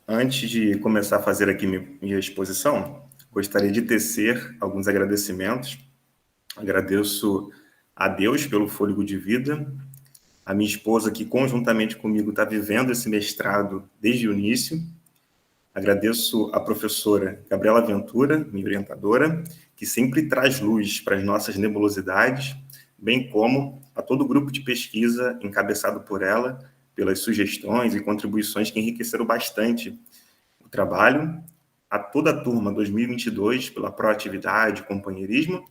Antes de começar a fazer aqui minha exposição, gostaria de tecer alguns agradecimentos. Agradeço a Deus pelo fôlego de vida, a minha esposa que conjuntamente comigo está vivendo esse mestrado desde o início. Agradeço a professora Gabriela Ventura, minha orientadora, que sempre traz luz para as nossas nebulosidades, bem como a todo o grupo de pesquisa encabeçado por ela, pelas sugestões e contribuições que enriqueceram bastante o trabalho, a toda a turma 2022 pela proatividade, companheirismo,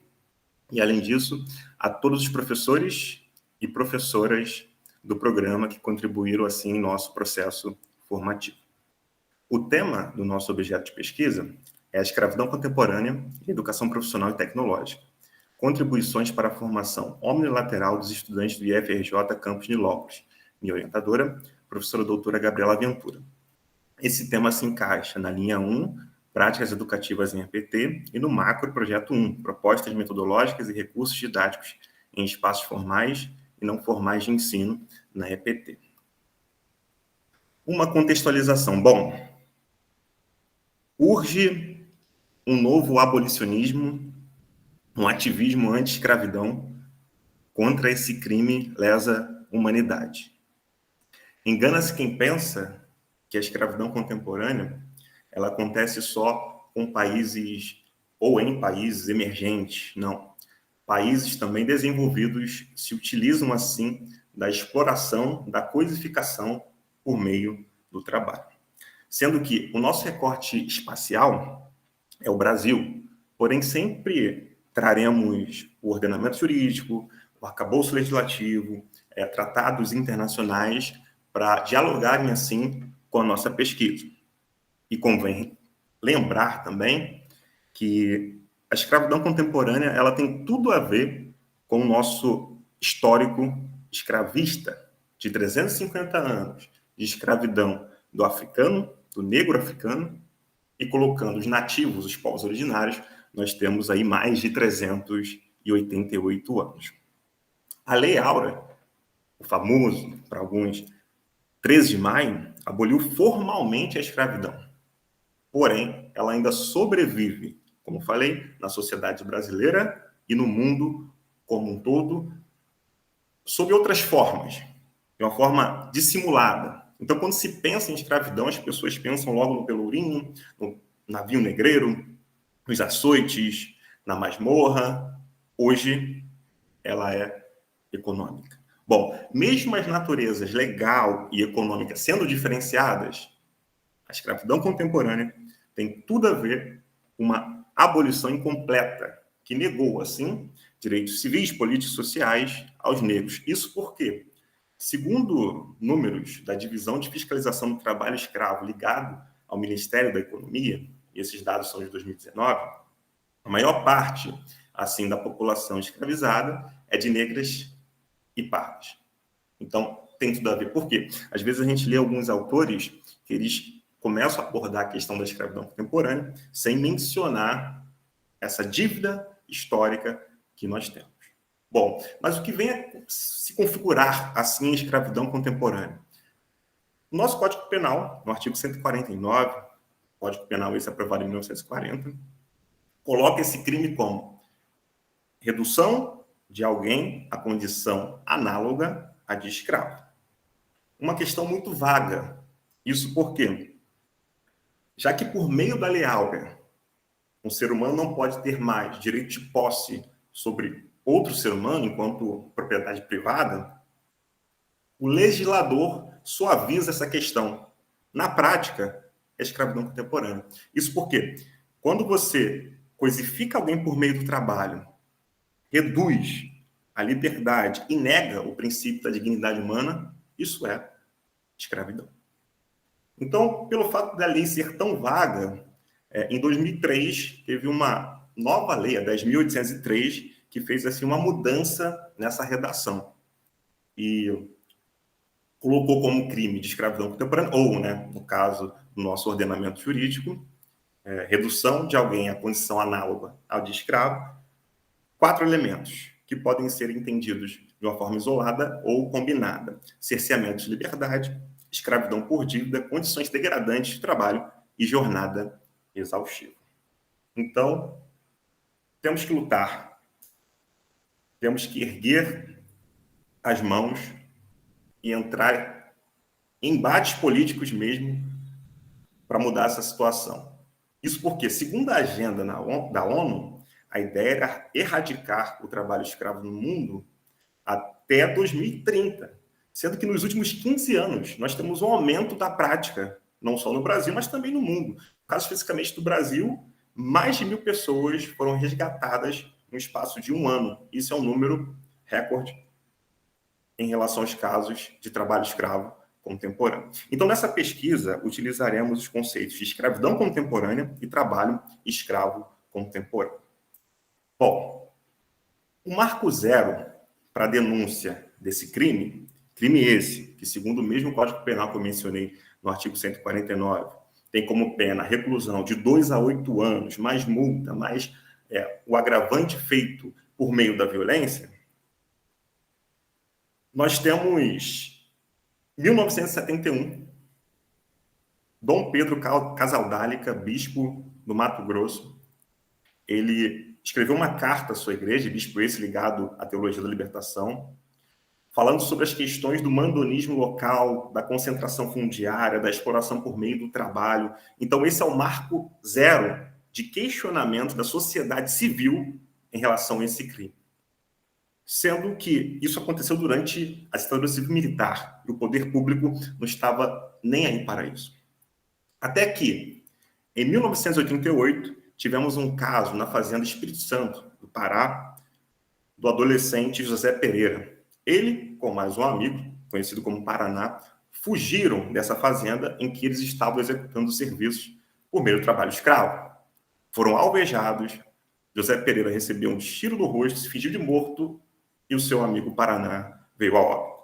e, além disso, a todos os professores e professoras do programa que contribuíram, assim, em nosso processo formativo. O tema do nosso objeto de pesquisa é a escravidão contemporânea e educação profissional e tecnológica. Contribuições para a formação omnilateral dos estudantes do IFRJ Campus Nilópolis. Minha orientadora, professora doutora Gabriela Ventura. Esse tema se encaixa na linha 1, práticas educativas em EPT, e no macro, projeto 1, propostas metodológicas e recursos didáticos em espaços formais e não formais de ensino na EPT. Uma contextualização. Bom, urge um novo abolicionismo, um ativismo anti-escravidão contra esse crime lesa humanidade. Engana-se quem pensa que a escravidão contemporânea ela acontece só com países ou em países emergentes. Não. Países também desenvolvidos se utilizam, assim, da exploração, da coisificação por meio do trabalho. Sendo que o nosso recorte espacial é o Brasil, porém sempre traremos o ordenamento jurídico, o arcabouço legislativo, tratados internacionais para dialogarem, assim, com a nossa pesquisa. E convém lembrar também que a escravidão contemporânea ela tem tudo a ver com o nosso histórico escravista de 350 anos de escravidão do africano, do negro africano, e colocando os nativos, os povos originários, nós temos aí mais de 388 anos. A Lei Áurea, o famoso, para alguns, 13 de maio, aboliu formalmente a escravidão. Porém, ela ainda sobrevive, como falei, na sociedade brasileira e no mundo como um todo, sob outras formas, de uma forma dissimulada. Então, quando se pensa em escravidão, as pessoas pensam logo no Pelourinho, no navio negreiro, nos açoites, na masmorra. Hoje, ela é econômica. Bom, mesmo as naturezas legal e econômica sendo diferenciadas, a escravidão contemporânea tem tudo a ver com uma abolição incompleta, que negou, assim, direitos civis, políticos e sociais aos negros. Isso porque, segundo números da Divisão de Fiscalização do Trabalho Escravo ligado ao Ministério da Economia, e esses dados são de 2019, a maior parte, assim, da população escravizada é de negras e pardas. Então, tem tudo a ver. Por quê? Às vezes a gente lê alguns autores que eles começam a abordar a questão da escravidão contemporânea sem mencionar essa dívida histórica que nós temos. Bom, mas o que vem a se configurar assim a escravidão contemporânea? O nosso Código Penal, no artigo 149, Código Penal esse aprovado em 1940, coloca esse crime como redução de alguém à condição análoga à de escravo. Uma questão muito vaga. Isso por quê? Já que por meio da Lei Áurea, um ser humano não pode ter mais direito de posse sobre outro ser humano enquanto propriedade privada, o legislador suaviza essa questão. Na prática, é a escravidão contemporânea. Isso porque, quando você coisifica alguém por meio do trabalho, reduz a liberdade e nega o princípio da dignidade humana, isso é escravidão. Então, pelo fato da lei ser tão vaga, em 2003 teve uma nova lei, a 10.803, que fez assim uma mudança nessa redação e colocou como crime de escravidão contemporânea, ou, né, no caso do nosso ordenamento jurídico, redução de alguém à condição análoga ao de escravo, 4 elementos que podem ser entendidos de uma forma isolada ou combinada: cerceamento de liberdade, escravidão por dívida, condições degradantes de trabalho e jornada exaustiva. Então, temos que lutar, temos que erguer as mãos e entrar em embates políticos mesmo para mudar essa situação. Isso porque, segundo a agenda da ONU, a ideia era erradicar o trabalho escravo no mundo até 2030, sendo que nos últimos 15 anos nós temos um aumento da prática, não só no Brasil, mas também no mundo. No caso especificamente do Brasil, mais de 1.000 pessoas foram resgatadas no espaço de um ano. Isso é um número recorde em relação aos casos de trabalho escravo contemporâneo. Então, nessa pesquisa, utilizaremos os conceitos de escravidão contemporânea e trabalho escravo contemporâneo. Bom, o marco zero para a denúncia desse crime esse, que segundo o mesmo Código Penal que eu mencionei no artigo 149, tem como pena reclusão de 2 a 8 anos, mais multa, mais o agravante feito por meio da violência, nós temos 1971, Dom Pedro Casaldálica, bispo do Mato Grosso, ele escreveu uma carta à sua igreja, bispo esse ligado à teologia da libertação, falando sobre as questões do mandonismo local, da concentração fundiária, da exploração por meio do trabalho. Então, esse é o marco zero de questionamento da sociedade civil em relação a esse crime. Sendo que isso aconteceu durante a ditadura civil-militar, e o poder público não estava nem aí para isso. Até que, em 1988, tivemos um caso na fazenda Espírito Santo, do Pará, do adolescente José Pereira. Ele, com mais um amigo, conhecido como Paraná, fugiram dessa fazenda em que eles estavam executando serviços por meio do trabalho escravo. Foram alvejados, José Pereira recebeu um tiro no rosto, se fingiu de morto e o seu amigo Paraná veio a óbito.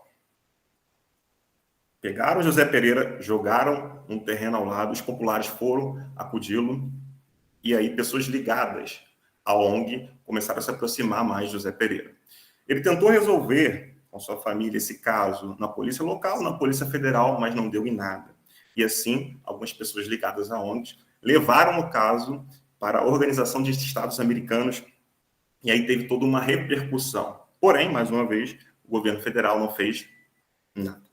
Pegaram José Pereira, jogaram um terreno ao lado, os populares foram acudi-lo e aí pessoas ligadas à ONG começaram a se aproximar mais de José Pereira. Ele tentou resolver com sua família esse caso na polícia local, na polícia federal, mas não deu em nada. E assim, algumas pessoas ligadas à ONG levaram o caso para a Organização de Estados Americanos e aí teve toda uma repercussão. Porém, mais uma vez, o governo federal não fez nada.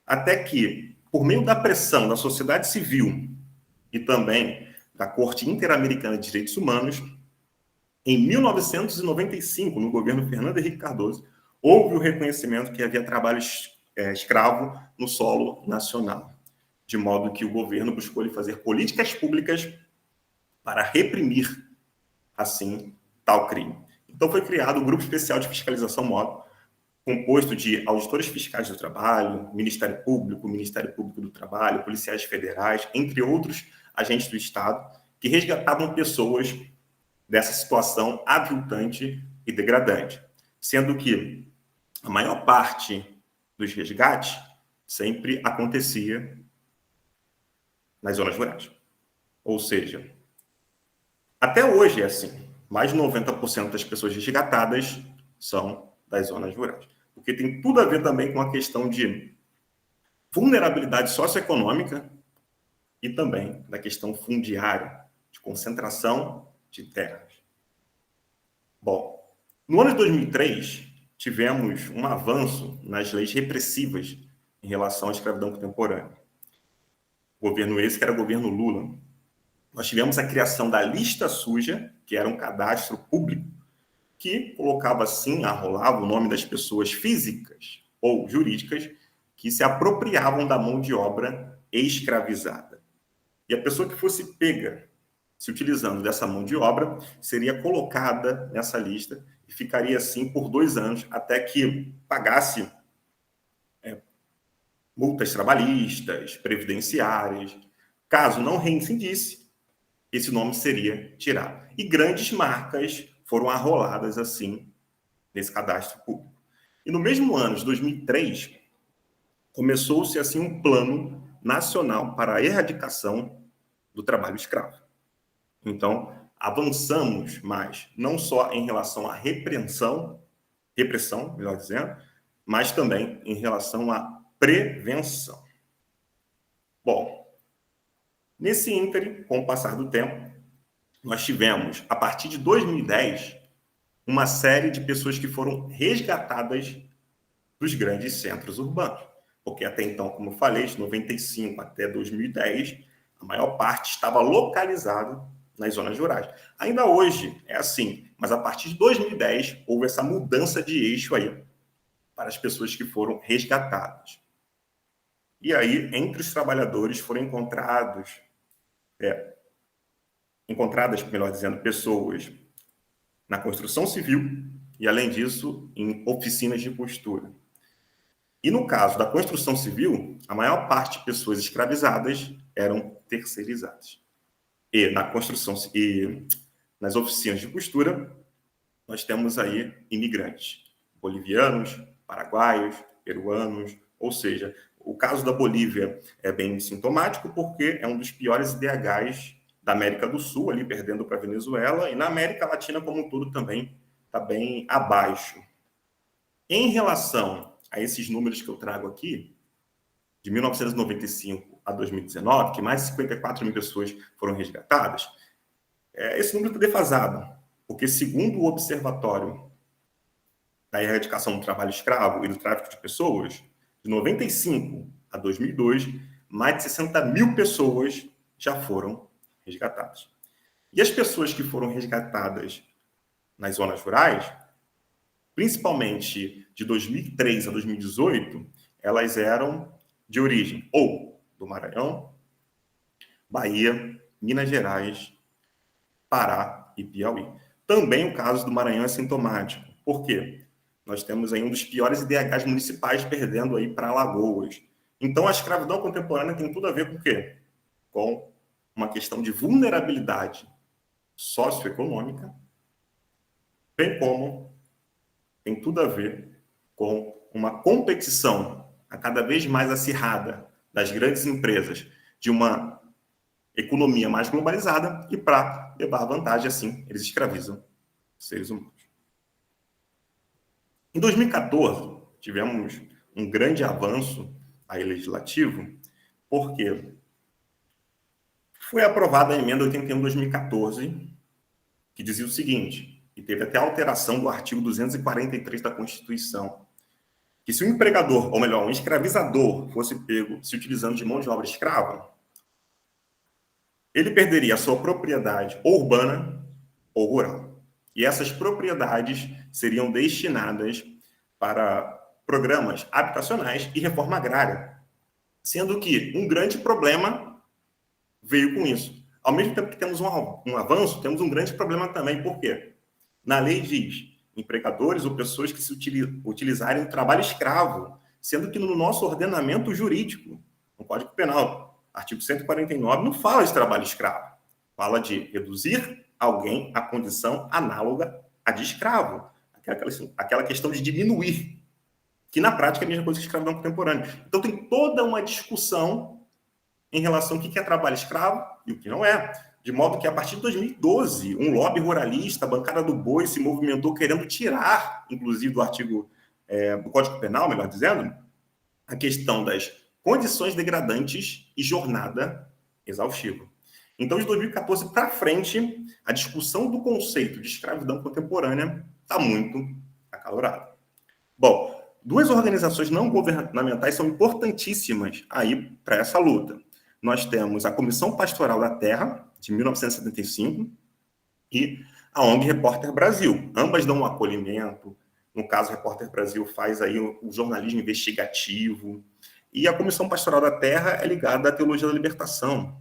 Até que, por meio da pressão da sociedade civil e também da Corte Interamericana de Direitos Humanos, em 1995, no governo Fernando Henrique Cardoso, houve o reconhecimento que havia trabalho escravo no solo nacional, de modo que o governo buscou fazer políticas públicas para reprimir, assim, tal crime. Então foi criado um grupo especial de fiscalização móvel, composto de auditores fiscais do trabalho, Ministério Público do Trabalho, policiais federais, entre outros agentes do Estado, que resgatavam pessoas dessa situação aviltante e degradante, sendo que a maior parte dos resgates sempre acontecia nas zonas rurais. Ou seja, até hoje é assim, mais de 90% das pessoas resgatadas são das zonas rurais, porque tem tudo a ver também com a questão de vulnerabilidade socioeconômica e também da questão fundiária, de concentração de terras. Bom, no ano de 2003, tivemos um avanço nas leis repressivas em relação à escravidão contemporânea. O governo esse, que era o governo Lula. Nós tivemos a criação da lista suja, que era um cadastro público, que colocava assim, arrolava o nome das pessoas físicas ou jurídicas que se apropriavam da mão de obra escravizada. E a pessoa que fosse pega se utilizando dessa mão de obra seria colocada nessa lista e ficaria assim por 2 anos, até que pagasse multas trabalhistas, previdenciárias. Caso não reincidisse, esse nome seria tirado. E grandes marcas foram arroladas assim nesse cadastro público. E no mesmo ano de 2003, começou-se assim um plano nacional para a erradicação do trabalho escravo. Então, avançamos mais, não só em relação à repressão, melhor dizendo, mas também em relação à prevenção. Bom, nesse ínterim, com o passar do tempo, nós tivemos, a partir de 2010, uma série de pessoas que foram resgatadas dos grandes centros urbanos. Porque até então, como eu falei, de 95 até 2010, a maior parte estava localizada nas zonas rurais. Ainda hoje é assim, mas a partir de 2010 houve essa mudança de eixo aí para as pessoas que foram resgatadas. E aí, entre os trabalhadores foram encontradas, melhor dizendo, pessoas na construção civil e, além disso, em oficinas de costura. E no caso da construção civil, a maior parte de pessoas escravizadas eram terceirizadas. E na construção e nas oficinas de costura, nós temos aí imigrantes, bolivianos, paraguaios, peruanos, ou seja, o caso da Bolívia é bem sintomático porque é um dos piores IDHs da América do Sul, ali perdendo para a Venezuela, e na América Latina como um todo também está bem abaixo. Em relação a esses números que eu trago aqui, de 1995 a 2019, que mais de 54 mil pessoas foram resgatadas, esse número está defasado, porque segundo o Observatório da Erradicação do Trabalho Escravo e do Tráfico de Pessoas, de 95 a 2002, mais de 60 mil pessoas já foram resgatadas. E as pessoas que foram resgatadas nas zonas rurais, principalmente de 2003 a 2018, elas eram de origem ou do Maranhão, Bahia, Minas Gerais, Pará e Piauí. Também o caso do Maranhão é sintomático. Por quê? Nós temos aí um dos piores IDHs municipais perdendo aí para Alagoas. Então, a escravidão contemporânea tem tudo a ver com o quê? Com uma questão de vulnerabilidade socioeconômica, bem como tem tudo a ver com uma competição a cada vez mais acirrada das grandes empresas de uma economia mais globalizada e para levar vantagem, assim, eles escravizam seres humanos. Em 2014, tivemos um grande avanço aí legislativo, porque foi aprovada a emenda 81 de 2014, que dizia o seguinte, e teve até alteração do artigo 243 da Constituição, que se um empregador, ou melhor, um escravizador, fosse pego se utilizando de mão de obra escrava, ele perderia a sua propriedade urbana ou rural. E essas propriedades seriam destinadas para programas habitacionais e reforma agrária, sendo que um grande problema veio com isso. Ao mesmo tempo que temos um avanço, temos um grande problema também. Por quê? Na lei diz empregadores ou pessoas que se utilizarem o trabalho escravo, sendo que no nosso ordenamento jurídico, no Código Penal, artigo 149, não fala de trabalho escravo. Fala de reduzir alguém à condição análoga à de escravo. Aquela questão de diminuir, que na prática é a mesma coisa que escravidão contemporânea. Então tem toda uma discussão em relação ao que é trabalho escravo e o que não é. De modo que, a partir de 2012, um lobby ruralista, a bancada do boi, se movimentou querendo tirar, inclusive, do artigo do Código Penal, melhor dizendo, a questão das condições degradantes e jornada exaustiva. Então, de 2014 para frente, a discussão do conceito de escravidão contemporânea está muito acalorada. Bom, duas organizações não governamentais são importantíssimas aí para essa luta. Nós temos a Comissão Pastoral da Terra, de 1975, e a ONG Repórter Brasil. Ambas dão um acolhimento. No caso, a Repórter Brasil faz aí o jornalismo investigativo. E a Comissão Pastoral da Terra é ligada à teologia da libertação,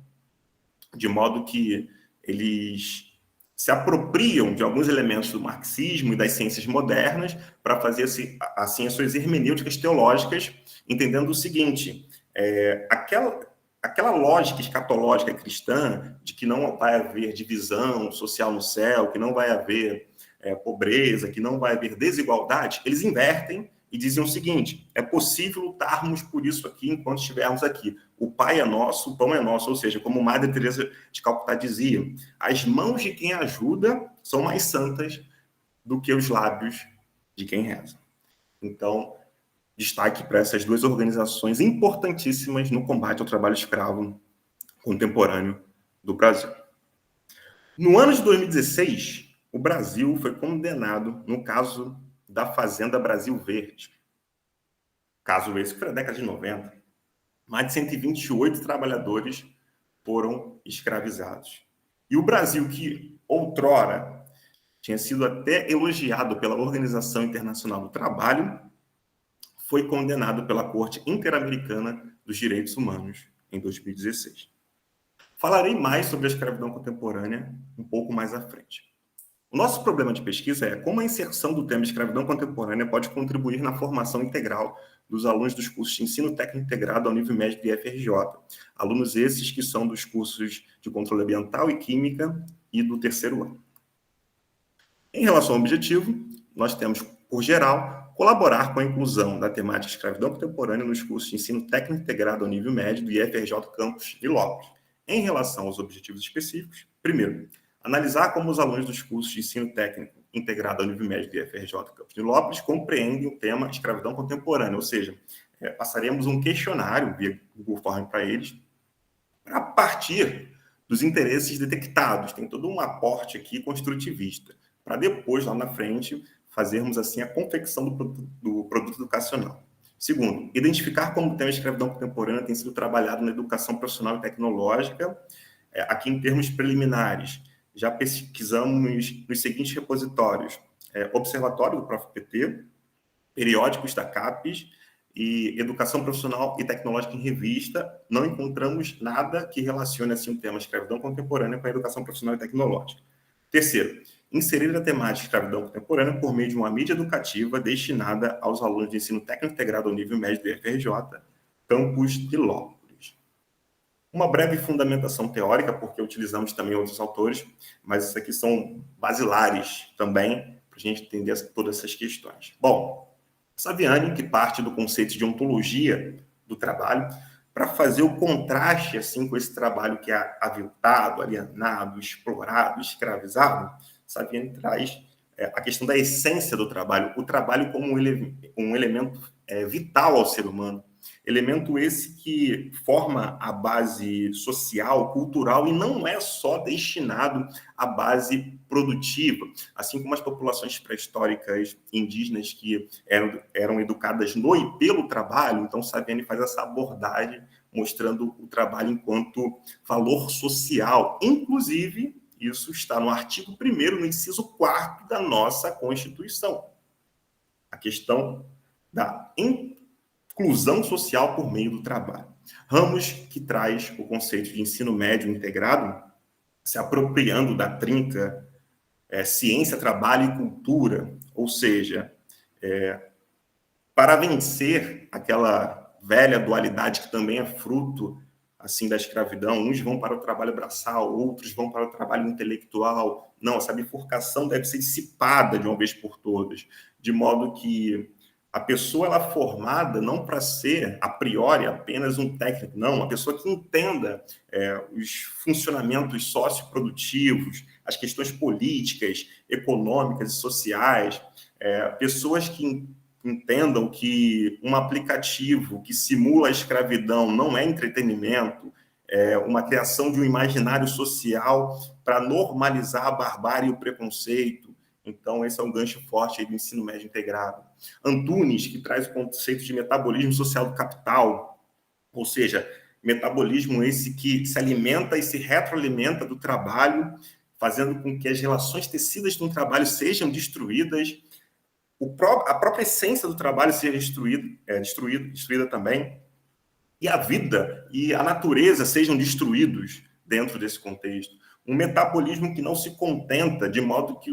de modo que eles se apropriam de alguns elementos do marxismo e das ciências modernas para fazer assim as suas hermenêuticas teológicas, entendendo o seguinte, aquela lógica escatológica cristã de que não vai haver divisão social no céu, que não vai haver pobreza, que não vai haver desigualdade, eles invertem e dizem o seguinte, é possível lutarmos por isso aqui enquanto estivermos aqui. O Pai é nosso, o pão é nosso, ou seja, como Madre Teresa de Calcutá dizia, as mãos de quem ajuda são mais santas do que os lábios de quem reza. Então, destaque para essas duas organizações importantíssimas no combate ao trabalho escravo contemporâneo do Brasil. No ano de 2016, o Brasil foi condenado no caso da Fazenda Brasil Verde. Caso esse que foi na década de 90. Mais de 128 trabalhadores foram escravizados. E o Brasil, que outrora tinha sido até elogiado pela Organização Internacional do Trabalho, foi condenado pela Corte Interamericana dos Direitos Humanos em 2016. Falarei mais sobre a escravidão contemporânea um pouco mais à frente. O nosso problema de pesquisa é como a inserção do tema escravidão contemporânea pode contribuir na formação integral dos alunos dos cursos de ensino técnico integrado ao nível médio do IFRJ. Alunos esses que são dos cursos de controle ambiental e química e do terceiro ano. Em relação ao objetivo, nós temos, por geral, colaborar com a inclusão da temática escravidão contemporânea nos cursos de ensino técnico integrado ao nível médio do IFRJ Campus Nilópolis. Em relação aos objetivos específicos, primeiro, analisar como os alunos dos cursos de ensino técnico integrado ao nível médio do IFRJ Campus Nilópolis compreendem o tema escravidão contemporânea, ou seja, passaremos um questionário via Google Form para eles, a partir dos interesses detectados. Tem todo um aporte aqui construtivista, para depois, lá na frente, fazermos assim a confecção do produto educacional. Segundo, identificar como o tema escravidão contemporânea tem sido trabalhado na educação profissional e tecnológica, aqui em termos preliminares. Já pesquisamos nos seguintes repositórios: Observatório do ProfPT, periódicos da CAPES e Educação Profissional e Tecnológica em Revista. Não encontramos nada que relacione assim o tema escravidão contemporânea com a educação profissional e tecnológica. Terceiro, inserir a temática escravidão contemporânea por meio de uma mídia educativa destinada aos alunos de ensino técnico integrado ao nível médio do IFRJ, Campus Nilópolis. Uma breve fundamentação teórica, porque utilizamos também outros autores, mas isso aqui são basilares também, para a gente entender todas essas questões. Bom, Saviani, que parte do conceito de ontologia do trabalho, para fazer o contraste assim, com esse trabalho que é aviltado, alienado, explorado, escravizado, Saviani traz a questão da essência do trabalho, o trabalho como um elemento vital ao ser humano, elemento esse que forma a base social, cultural, e não é só destinado à base produtiva, assim como as populações pré-históricas indígenas que eram educadas no e pelo trabalho. Então, Saviani faz essa abordagem, mostrando o trabalho enquanto valor social. Inclusive, isso está no artigo 1º, no inciso 4º da nossa Constituição. A questão da inclusão social por meio do trabalho. Ramos, que traz o conceito de ensino médio integrado, se apropriando da trinca ciência, trabalho e cultura, ou seja, para vencer aquela velha dualidade que também é fruto assim da escravidão, uns vão para o trabalho braçal, outros vão para o trabalho intelectual. Não, essa bifurcação deve ser dissipada de uma vez por todas, de modo que a pessoa ela é formada não para ser, a priori, apenas um técnico, não, uma pessoa que entenda os funcionamentos socioprodutivos, as questões políticas, econômicas e sociais, pessoas que entendam que um aplicativo que simula a escravidão não é entretenimento, é uma criação de um imaginário social para normalizar a barbárie e o preconceito. Então, esse é um gancho forte aí do ensino médio integrado. Antunes, que traz o conceito de metabolismo social do capital, ou seja, metabolismo esse que se alimenta e se retroalimenta do trabalho, fazendo com que as relações tecidas de um trabalho sejam destruídas, a própria essência do trabalho seja destruída também, e a vida e a natureza sejam destruídos dentro desse contexto. Um metabolismo que não se contenta, de modo que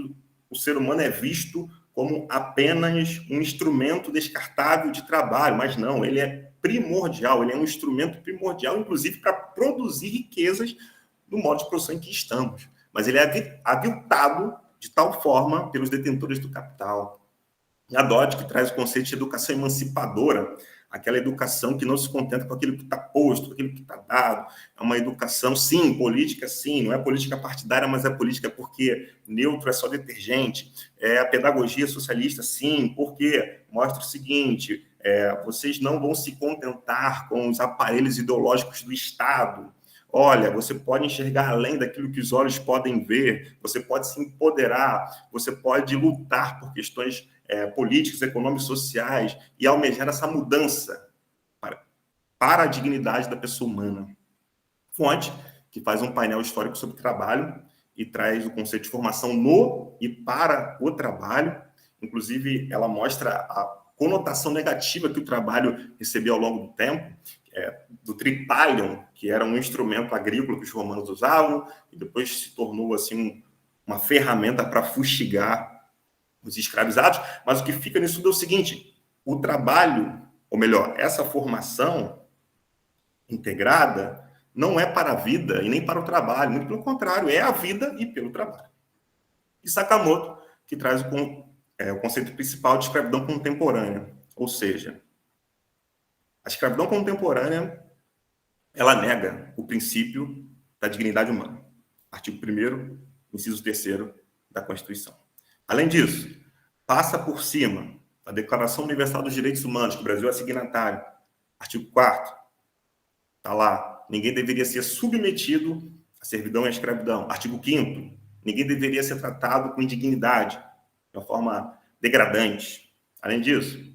o ser humano é visto como apenas um instrumento descartável de trabalho, mas não, ele é primordial, ele é um instrumento primordial, inclusive, para produzir riquezas do modo de produção em que estamos. Mas ele é aviltado de tal forma pelos detentores do capital. E a Dodd, que traz o conceito de educação emancipadora, aquela educação que não se contenta com aquilo que está posto, com aquilo que está dado. É uma educação, sim, política, sim, não é política partidária, mas é política porque neutro é só detergente. É a pedagogia socialista, sim, porque mostra o seguinte, vocês não vão se contentar com os aparelhos ideológicos do Estado. Olha, você pode enxergar além daquilo que os olhos podem ver, você pode se empoderar, você pode lutar por questões políticas, econômicas, sociais e almejar essa mudança para a dignidade da pessoa humana. Fonte, que faz um painel histórico sobre trabalho e traz o conceito de formação no e para o trabalho. Inclusive, ela mostra a conotação negativa que o trabalho recebeu ao longo do tempo, do tripalium, que era um instrumento agrícola que os romanos usavam, e depois se tornou assim uma ferramenta para fustigar os escravizados. Mas o que fica nisso é o seguinte: o trabalho, ou melhor, essa formação integrada não é para a vida e nem para o trabalho, muito pelo contrário, é a vida e pelo trabalho. E Sakamoto, que traz o conceito principal de escravidão contemporânea, ou seja, a escravidão contemporânea, ela nega o princípio da dignidade humana. Artigo 1º, inciso 3º da Constituição. Além disso, passa por cima da Declaração Universal dos Direitos Humanos, que o Brasil é signatário. Artigo 4º, está lá, ninguém deveria ser submetido à servidão e à escravidão. Artigo 5º, ninguém deveria ser tratado com indignidade, de uma forma degradante. Além disso,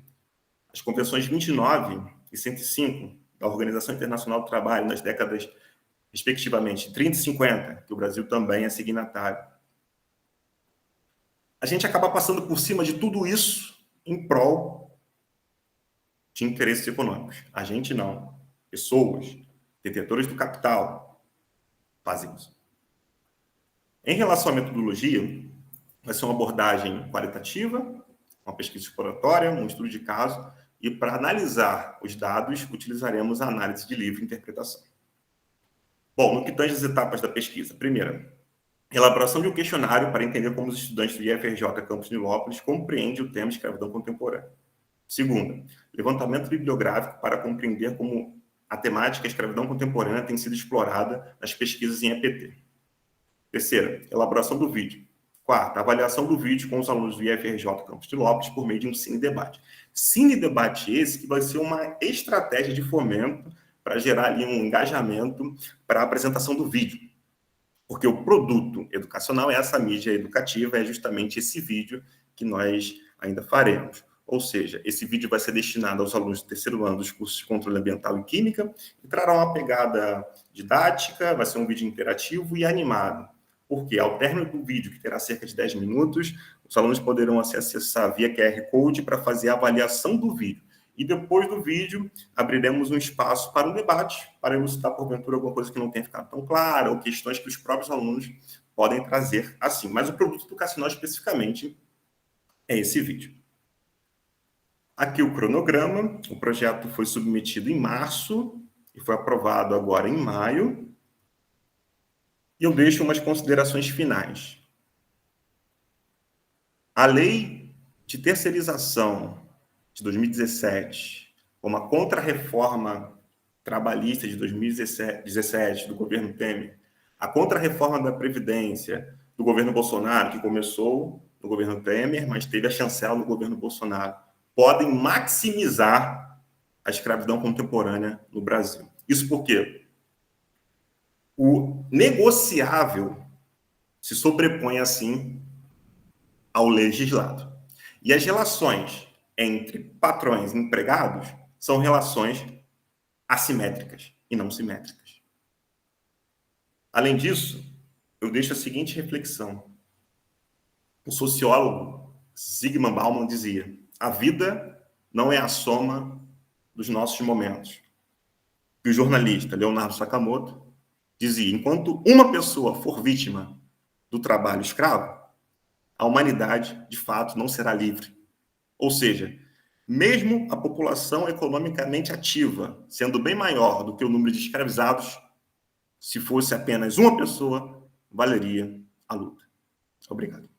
as convenções 29 e 105 da Organização Internacional do Trabalho, nas décadas, respectivamente, 30 e 50, que o Brasil também é signatário. A gente acaba passando por cima de tudo isso em prol de interesses econômicos. A gente não. Pessoas, detentores do capital, fazem isso. Em relação à metodologia, vai ser uma abordagem qualitativa, uma pesquisa exploratória, um estudo de caso, e para analisar os dados, utilizaremos a análise de livre interpretação. Bom, no que tange as etapas da pesquisa. Primeira, elaboração de um questionário para entender como os estudantes do IFRJ Campus Nilópolis compreendem o tema escravidão contemporânea. Segunda, levantamento bibliográfico para compreender como a temática escravidão contemporânea tem sido explorada nas pesquisas em EPT. Terceira, elaboração do vídeo. Quarta, avaliação do vídeo com os alunos do IFRJ Campus Nilópolis por meio de um cine-debate. Cine-debate esse que vai ser uma estratégia de fomento para gerar ali um engajamento para a apresentação do vídeo. Porque o produto educacional é essa mídia educativa, é justamente esse vídeo que nós ainda faremos. Ou seja, esse vídeo vai ser destinado aos alunos do terceiro ano dos cursos de controle ambiental e química e trará uma pegada didática, vai ser um vídeo interativo e animado. Porque ao término do vídeo, que terá cerca de 10 minutos, os alunos poderão acessar via QR Code para fazer a avaliação do vídeo. E depois do vídeo, abriremos um espaço para um debate, para elucidar, porventura, alguma coisa que não tenha ficado tão clara, ou questões que os próprios alunos podem trazer assim. Mas o produto educacional, especificamente, é esse vídeo. Aqui o cronograma. O projeto foi submetido em março e foi aprovado agora em maio. E eu deixo umas considerações finais. A lei de terceirização de 2017, como a contra-reforma trabalhista de 2017 do governo Temer, a contra-reforma da Previdência do governo Bolsonaro, que começou no governo Temer, mas teve a chancela no governo Bolsonaro, podem maximizar a escravidão contemporânea no Brasil. Isso porque o negociável se sobrepõe, assim, ao legislado. E as relações entre patrões e empregados são relações assimétricas e não simétricas. Além disso, eu deixo a seguinte reflexão. O sociólogo Zygmunt Bauman dizia: a vida não é a soma dos nossos momentos. E o jornalista Leonardo Sakamoto dizia: enquanto uma pessoa for vítima do trabalho escravo, a humanidade, de fato, não será livre. Ou seja, mesmo a população economicamente ativa sendo bem maior do que o número de escravizados, se fosse apenas uma pessoa, valeria a luta. Obrigado.